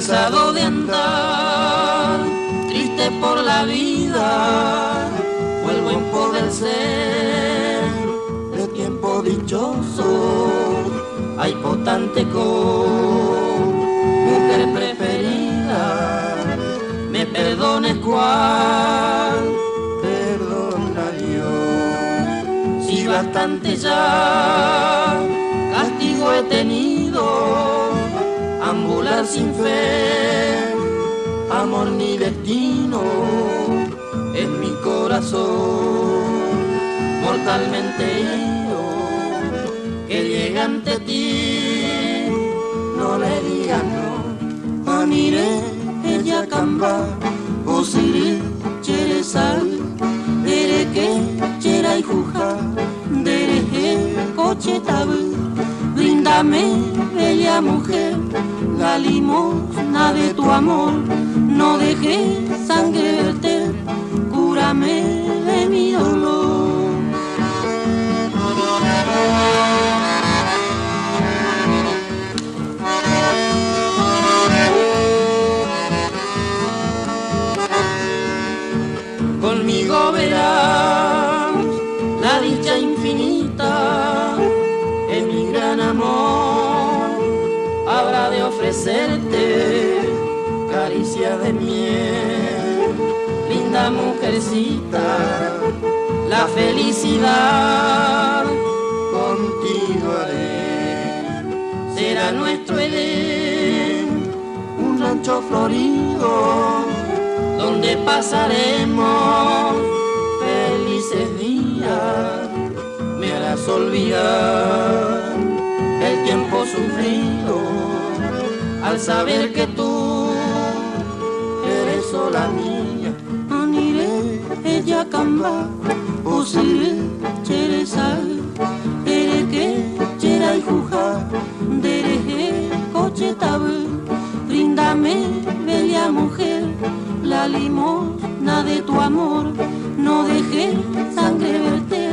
cansado de andar, triste por la vida, vuelvo en pos del ser, de tiempo dichoso, hay potante con mujer preferida, me perdones cual, perdona Dios, si bastante ya castigo he tenido, ambular sin fe, amor ni destino, en mi corazón mortalmente herido, que llega ante ti, no le digas no, manire ella camba, o siri chere sal, dere que chera y juja, dere que coche tabu, bríndame bella mujer, la limosna de tu amor, no dejes sangre verter, cúrame de mi dolor. Conmigo verás la dicha infinita, en mi gran amor habrá de ofrecerte caricia de miel, linda mujercita, la felicidad contigo haré, será nuestro Edén, un rancho florido, donde pasaremos felices días, me harás olvidar el tiempo sufrido, al saber que tú eres sola mía. Anire ella camba, usire chere sal, ere que chera y juja, dereje coche tabu, bríndame bella mujer, la limosna de tu amor, no dejes sangre verter.